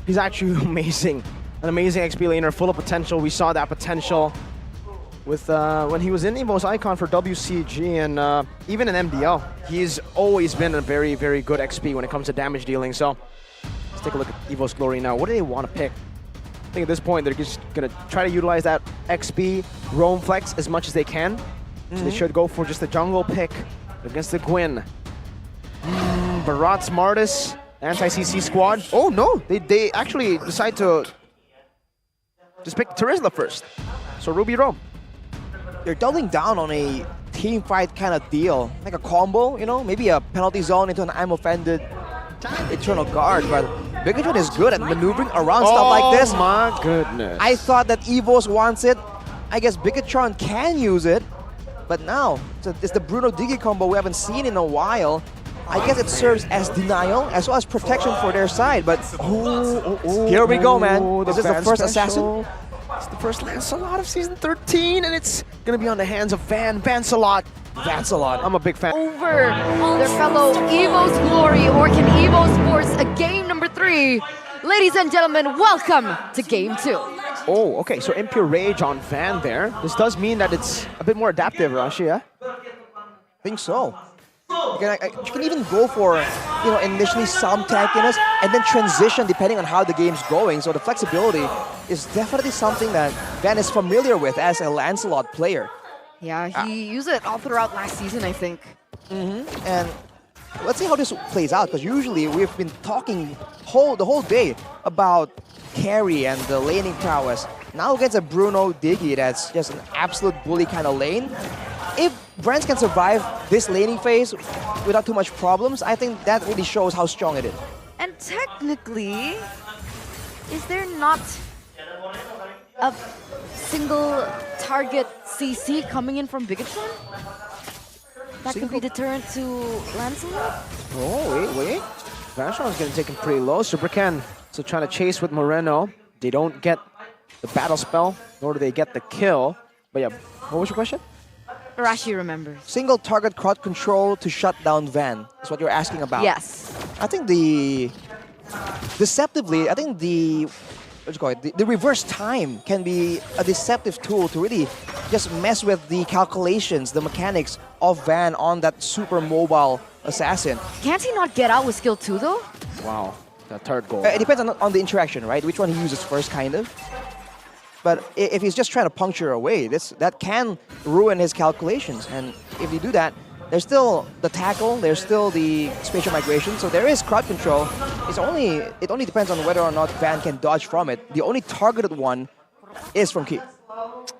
He's actually amazing. An amazing XP laner, full of potential. We saw that potential with when he was in EVOS Icon for WCG and even in MDL. He's always been a very, very good XP when it comes to damage dealing. So let's take a look at EVOS Glory now. What do they want to pick? I think at this point they're just going to try to utilize that XP roam flex as much as they can. So they should go for just the jungle pick against the Gwyn. Barat's smartest anti-CC squad. Oh no, they actually decide to just pick Terizla first. So Ruby roam. They're doubling down on a team fight kind of deal, like a combo, you know, maybe a penalty zone into an I'm offended Eternal Guard, but Bigatron is good at maneuvering around stuff like this. Oh my goodness. I thought that EVOS wants it. I guess Bigatron can use it, but now it's the Bruno Diggy combo we haven't seen in a while. I guess it serves as denial as well as protection for their side, but here we go, man. This is the first assassin. It's the first Lancelot of Season 13, and it's going to be on the hands of Vancelot. I'm a big fan. Over their fellow EVOS Glory, or can EVOS force a game number 3? Ladies and gentlemen, welcome to game 2. Oh, okay, so Impure Rage on Van there. This does mean that it's a bit more adaptive, Rashi, yeah? I think so. You can even go for, you know, initially some tankiness and then transition depending on how the game's going. So the flexibility is definitely something that Van is familiar with as a Lancelot player. Yeah, he used it all throughout last season, I think. And let's see how this plays out, because usually we've been talking the whole day about carry and the laning prowess. Now against a Bruno Diggy that's just an absolute bully kind of lane. If Brands can survive this laning phase without too much problems, I think that really shows how strong it is. And technically, is there not a single target CC coming in from Bigatron? That could be deterrent to Lancelot? Oh, wait. Vancelot's getting taken pretty low. Supercan still trying to chase with Moreno. They don't get the battle spell, nor do they get the kill. But yeah, what was your question? Rashi remembers. Single target crowd control to shut down Van is what you're asking about. Yes. I think deceptively, I think the reverse time can be a deceptive tool to really just mess with the calculations, the mechanics of Van on that super mobile assassin. Can't he not get out with skill 2 though? Wow, that third goal. It depends on the interaction, right? Which one he uses first, kind of. But if he's just trying to puncture away, that can ruin his calculations. And if you do that, there's still the tackle, there's still the spatial migration, so there is crowd control. It only depends on whether or not Van can dodge from it. The only targeted one is from Key.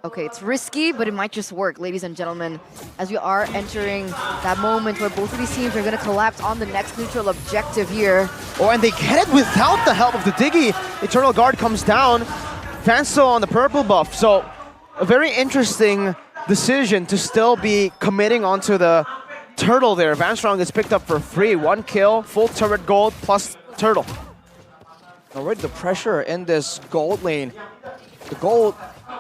Okay, it's risky, but it might just work, ladies and gentlemen, as we are entering that moment where both of these teams are going to collapse on the next neutral objective here. Oh, and they get it without the help of the Diggy. Eternal Guard comes down. Vansel on the purple buff, so a very interesting decision to still be committing onto the turtle there. Vanstrong gets picked up for free. 1 kill, full turret gold, plus turtle. Already the pressure in this gold lane. The gold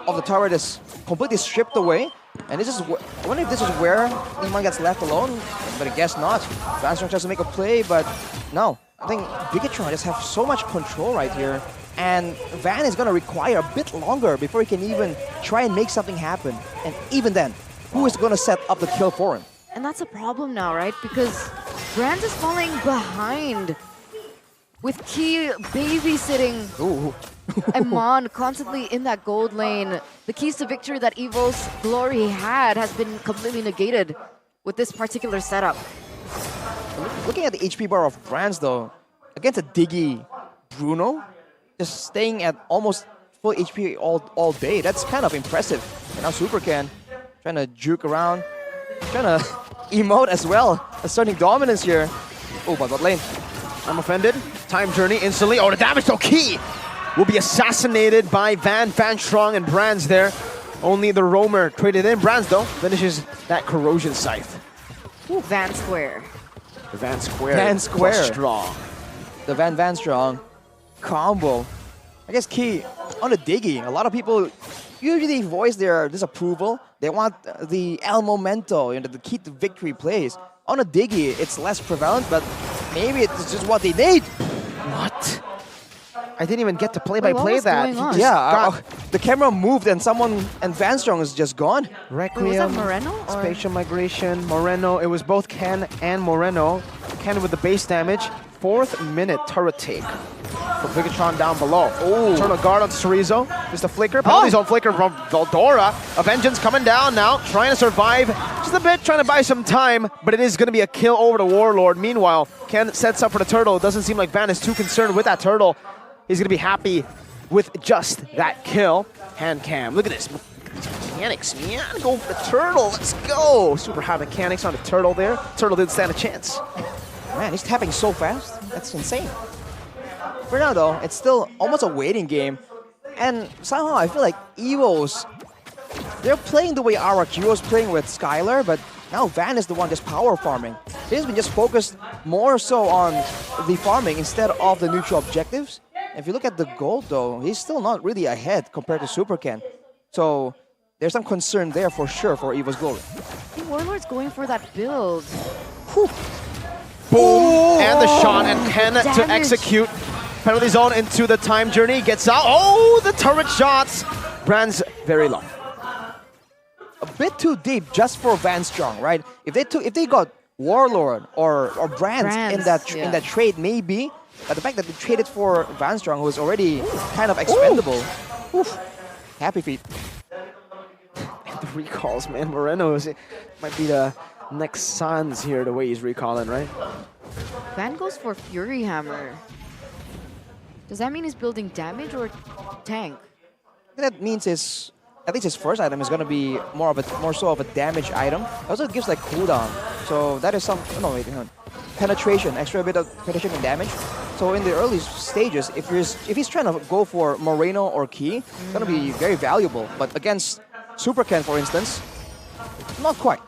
of the turret is completely stripped away. And this is, I wonder if this is where Iman gets left alone, but I guess not. Vanstrong tries to make a play, but no. I think Bigatron just have so much control right here. And Van is going to require a bit longer before he can even try and make something happen. And even then, who is going to set up the kill for him? And that's a problem now, right? Because Brands is falling behind with Key babysitting Iman constantly in that gold lane. The keys to victory that EVOS Glory had has been completely negated with this particular setup. Looking at the HP bar of Brands though, against a Diggy Bruno, just staying at almost full HP all day. That's kind of impressive. And now Supercan trying to juke around, trying to emote as well, asserting dominance here. Oh, but bot lane. I'm offended. Time journey instantly. Oh, the damage to Key will be assassinated by Vanstrong and Brands there. Only the roamer traded in. Brands though finishes that corrosion scythe. Ooh, Van Square. The Van Square. Van Square. Plus strong. The Van Strong combo. I guess Key on the Diggy. A lot of people usually voice their disapproval. They want the El Momento, you know, the key to victory plays. On a Diggy, it's less prevalent, but maybe it's just what they need. What? I didn't even get to what play-by-play was that. going He on? just Yeah, got the camera moved and Van Strong is just gone. Wait, was that Requiem, Moreno? Or? Spatial Migration, Moreno. It was both Ken and Moreno. Ken with the base damage. 4th minute turret take from Bigatron down below. Oh, turn a guard on Chorizo. Just a flicker. Penalties on flicker from Veldora. A Vengeance coming down now, trying to survive just a bit, trying to buy some time, but it is going to be a kill over the Warlord. Meanwhile, Ken sets up for the turtle. It doesn't seem like Van is too concerned with that turtle. He's going to be happy with just that kill. Hand cam. Look at this. Mechanics, man. Go for the turtle. Let's go. Super high mechanics on the turtle there. Turtle didn't stand a chance. Man, he's tapping so fast. That's insane. For now, though, it's still almost a waiting game. And somehow I feel like EVOS, they're playing the way RRQ was playing with Skylar, but now Van is the one just power farming. He's been just focused more so on the farming instead of the neutral objectives. If you look at the gold, though, he's still not really ahead compared to Super Ken. So there's some concern there for sure for EVOS Glory. The Warlord's going for that build. Whew. Boom! And the shot, and Ken to Damage. execute. Penalty zone into the time journey, gets out. Oh, the turret shots! Brand's very low. A bit too deep just for Van Strong, right? If they got Warlord or Brands in that trade, maybe. But the fact that they traded for Van Strong, who is already kind of expendable. Oof. Happy feet. The recalls, man. Moreno might be the next Sans here, the way he's recalling, right? Van goes for Fury Hammer. Does that mean he's building damage or tank? That means at least his first item is going to be more so of a damage item. Also, it gives like cooldown. So that is some hang on. Penetration, extra bit of penetration and damage. So in the early stages, if he's trying to go for Moreno or Key, it's going to be very valuable. But against Super Ken, for instance, not quite.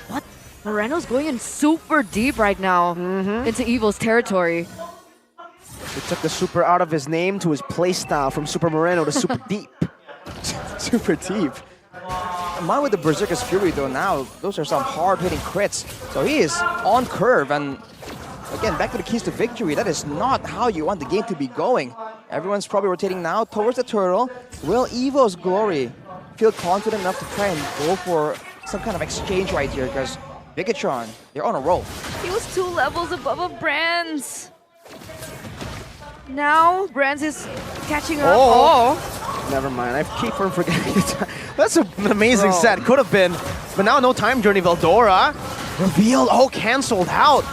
What? Moreno's going in super deep right now into EVO's territory. They took the super out of his name to his playstyle from Super Moreno to Super Deep. Super deep. Mine with the Berserker's Fury, though, now, those are some hard-hitting crits. So he is on curve, and again, back to the keys to victory. That is not how you want the game to be going. Everyone's probably rotating now towards the turtle. Will EVO's Glory feel confident enough to try and go for some kind of exchange right here? Because Bigatron, they're on a roll. He was 2 levels above of Brands. Now Brands is catching up. Oh. Never mind. I keep from forgetting the time. That's an amazing set. Could have been. But now no time journey. Veldora. Revealed. Oh, cancelled out.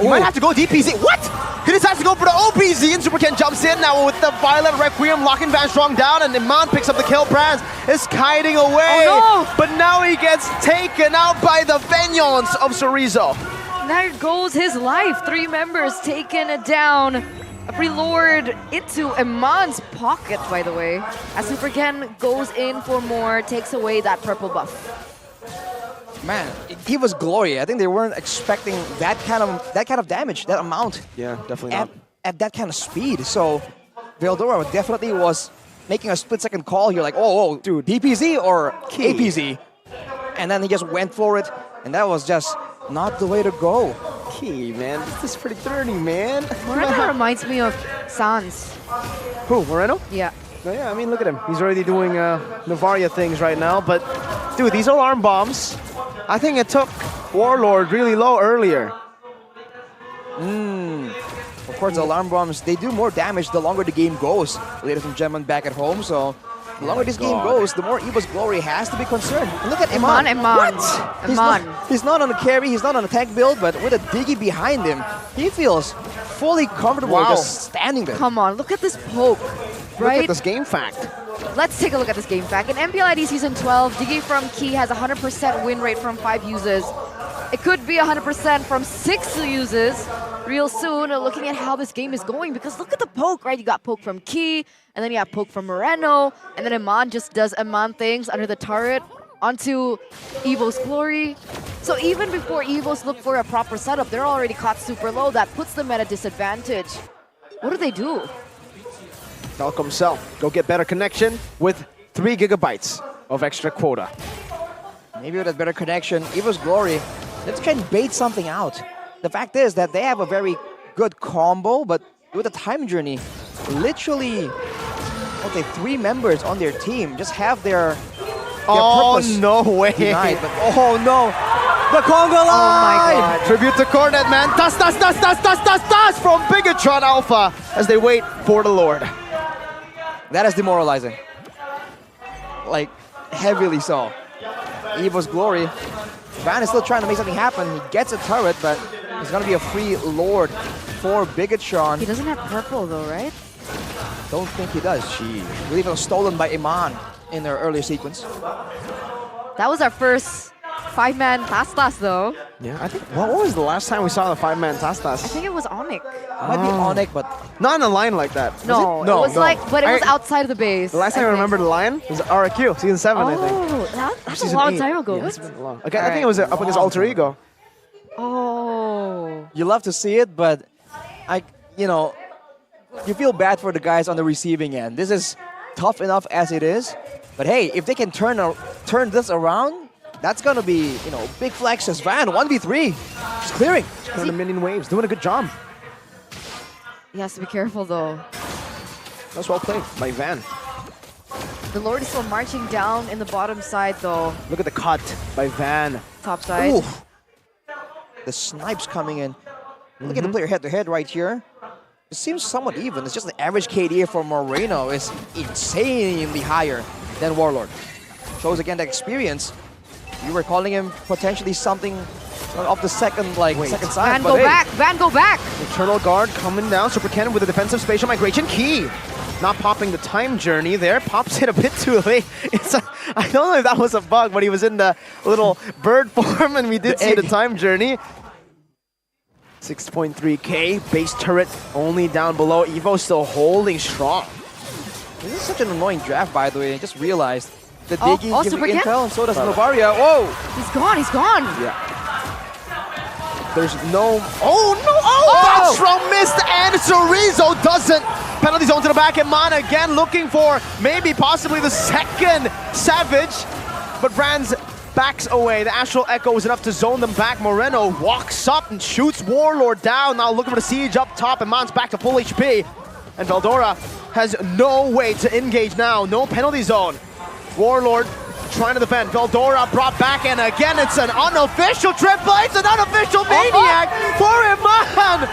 You might have to go DPZ. What? He decides to go for the OPZ, and Super Ken jumps in now with the Violent Requiem, locking Van Strong down, and Iman picks up the kill. Brands is kiting away. Oh, no. But now he gets taken out by the Vengeance of Chorizo. There goes his life. 3 members taken down. A Prelord into Iman's pocket, by the way. As Super Ken goes in for more, takes away that purple buff. Man, he was Glory. I think they weren't expecting that kind of damage, that amount. Yeah, definitely not. At that kind of speed. So Veldora definitely was making a split-second call here, like, oh, dude, DPZ or APZ? And then he just went for it, and that was just not the way to go. Key, man. This is pretty dirty, man. Moreno reminds me of Sans. Who, Moreno? Yeah. No, yeah, I mean, look at him. He's already doing Navaria things right now. But, dude, these alarm bombs, I think it took Warlord really low earlier. Of course, the alarm bombs, they do more damage the longer the game goes. Ladies and gentlemen, back at home, so the longer this game goes, the more EVOS Glory has to be concerned. And look at Iman. Iman. He's not on a carry, he's not on a tank build, but with a Diggy behind him, he feels fully comfortable just standing there. Come on, look at this poke, right? Look at this game fact. Let's take a look at this game fact. In MPL ID Season 12, Diggy from Key has 100% win rate from 5 uses. It could be 100% from 6 uses real soon, looking at how this game is going, because look at the poke, right? You got poke from Key, and then you have poke from Moreno, and then Iman just does Iman things under the turret onto EVO's Glory. So even before EVOS look for a proper setup, they're already caught super low. That puts them at a disadvantage. What do? Welcome Cell. Go get better connection with 3 gigabytes of extra quota. Maybe with a better connection, EVOS Glory, let's try and bait something out. The fact is that they have a very good combo, but with a time journey, literally, okay, 3 members on their team just have their Oh, purpose no way. denied. But oh no, the conga line! Oh my god. Tribute to Cornet, man. Tas from Bigatron Alpha as they wait for the Lord. That is demoralizing. Like, heavily so. EVOS glory. Van is still trying to make something happen. He gets a turret, but it's gonna be a free Lord for Bigatron. He doesn't have purple though, right? Don't think he does. I believe it was stolen by Iman in their earlier sequence. That was our first 5-man Tastas though. Yeah, I think, what was the last time we saw the 5-man I Tastas? think it was Onyx. Might be Onyx, but Not in a line like that. No, No, it was no. like, but it was I- outside of the base. The last time I think. remember the line was RQ, season 7, I think. Oh, that's a Season long 8. time ago. Yeah, What? it's been long. Okay, I think it was up against Alter Ego. Oh. you love to see it, but you feel bad for the guys on the receiving end. This is tough enough as it is, but hey, if they can turn this around, that's gonna be big flexes. Van 1v3, just clearing. Turn the minion waves, doing a good job. He has to be careful though. That's well played by Van. The Lord is still marching down in the bottom side though. Look at the cut by Van. Top side. Ooh. The snipes coming in. Look at the player head-to-head right here. It seems somewhat even. It's just the average KD for Moreno is insanely higher than Warlord. Shows again the experience. You were calling him potentially something of the second side. Van, but go hey, back! Van, go back! Eternal Guard coming down. Super Cannon with a defensive spatial migration key. Not popping the time journey there. Pops it a bit too late. I don't know if that was a bug, but he was in the little bird form and we did see the time journey. 6.3k, base turret only down below. Evo still holding strong. This is such an annoying draft, by the way. I just realized that Oh, Diggy oh, gives Super intel, and so does Brother. Novaria. Whoa! He's gone, he's gone! Yeah. There's no... Oh, no! Oh! That's from missed and Chorizo doesn't. Penalty zone to the back and Mana again looking for maybe possibly the second Savage. But Brands backs away. The Astral Echo is enough to zone them back. Moreno walks up and shoots Warlord down. Now looking for the siege up top and Man's back to full HP. And Veldora has no way to engage now. No penalty zone. Warlord trying to defend. Veldora brought back, and again it's an unofficial triple. It's an unofficial maniac for Iman.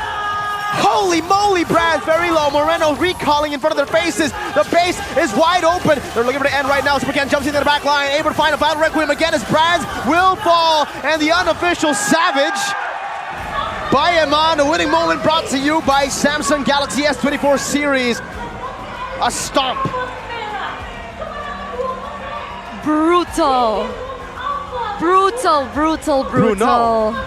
Holy moly, Brad, very low. Moreno recalling in front of their faces. The base is wide open. They're looking for the end right now. Supercan jumps into the back line, able to find a final Requiem again as Brad's will fall, and the unofficial Savage by Iman. A winning moment brought to you by Samsung Galaxy S24 series. A stomp. Brutal! Brutal, brutal, brutal. Bruno.